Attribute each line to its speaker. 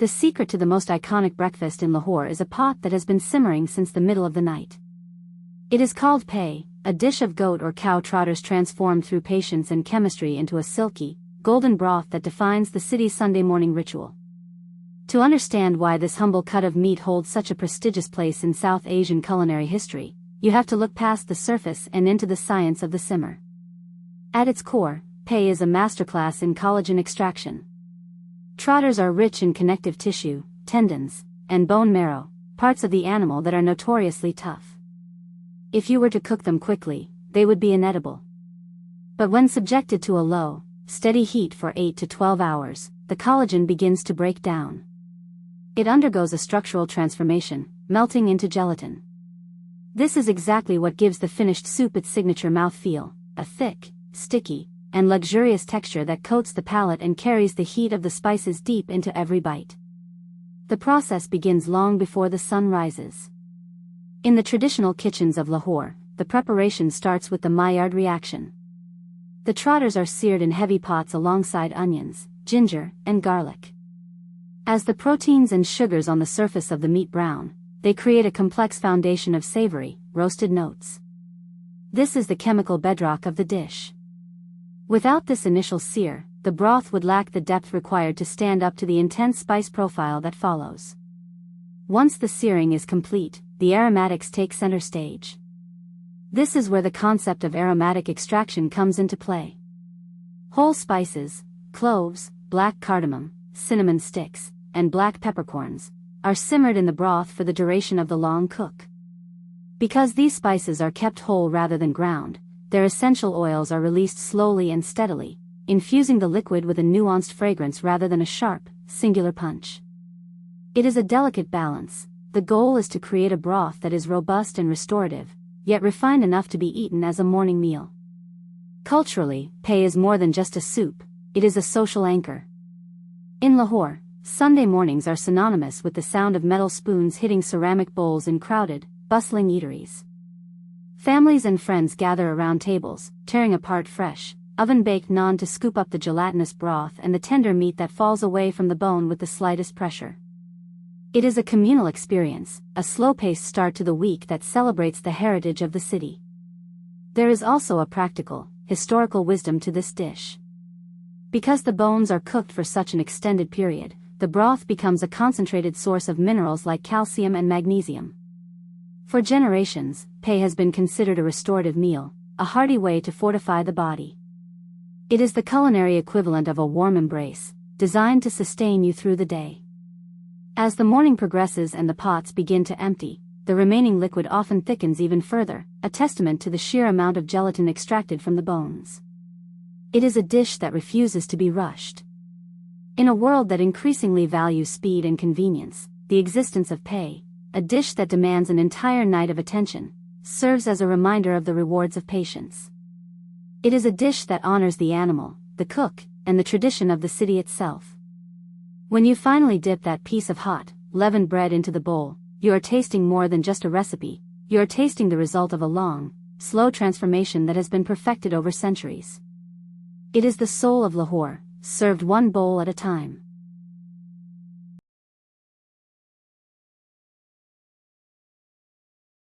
Speaker 1: The secret to the most iconic breakfast in Lahore is a pot that has been simmering since the middle of the night. It is called Paye, a dish of goat or cow trotters transformed through patience and chemistry into a silky, golden broth that defines the city's Sunday morning ritual. To understand why this humble cut of meat holds such a prestigious place in South Asian culinary history, you have to look past the surface and into the science of the simmer. At its core, Paye is a masterclass in collagen extraction. Trotters are rich in connective tissue, tendons, and bone marrow, parts of the animal that are notoriously tough. If you were to cook them quickly, they would be inedible. But when subjected to a low, steady heat for 8 to 12 hours, the collagen begins to break down. It undergoes a structural transformation, melting into gelatin. This is exactly what gives the finished soup its signature mouthfeel, a thick, sticky, and luxurious texture that coats the palate and carries the heat of the spices deep into every bite. The process begins long before the sun rises. In the traditional kitchens of Lahore, the preparation starts with the Maillard reaction. The trotters are seared in heavy pots alongside onions, ginger, and garlic. As the proteins and sugars on the surface of the meat brown, they create a complex foundation of savory, roasted notes. This is the chemical bedrock of the dish. Without this initial sear, the broth would lack the depth required to stand up to the intense spice profile that follows. Once the searing is complete, the aromatics take center stage. This is where the concept of aromatic extraction comes into play. Whole spices, cloves, black cardamom, cinnamon sticks, and black peppercorns, are simmered in the broth for the duration of the long cook. Because these spices are kept whole rather than ground, their essential oils are released slowly and steadily, infusing the liquid with a nuanced fragrance rather than a sharp, singular punch. It is a delicate balance. The goal is to create a broth that is robust and restorative, yet refined enough to be eaten as a morning meal. Culturally, Paye is more than just a soup, it is a social anchor. In Lahore, Sunday mornings are synonymous with the sound of metal spoons hitting ceramic bowls in crowded, bustling eateries. Families and friends gather around tables, tearing apart fresh, oven-baked naan to scoop up the gelatinous broth and the tender meat that falls away from the bone with the slightest pressure. It is a communal experience, a slow-paced start to the week that celebrates the heritage of the city. There is also a practical, historical wisdom to this dish. Because the bones are cooked for such an extended period, the broth becomes a concentrated source of minerals like calcium and magnesium. For generations, Paye has been considered a restorative meal, a hearty way to fortify the body. It is the culinary equivalent of a warm embrace, designed to sustain you through the day. As the morning progresses and the pots begin to empty, the remaining liquid often thickens even further, a testament to the sheer amount of gelatin extracted from the bones. It is a dish that refuses to be rushed. In a world that increasingly values speed and convenience, the existence of Paye, a dish that demands an entire night of attention, serves as a reminder of the rewards of patience. It is a dish that honors the animal, the cook, and the tradition of the city itself. When you finally dip that piece of hot, leavened bread into the bowl, you are tasting more than just a recipe, you are tasting the result of a long, slow transformation that has been perfected over centuries. It is the soul of Lahore, served one bowl at a time.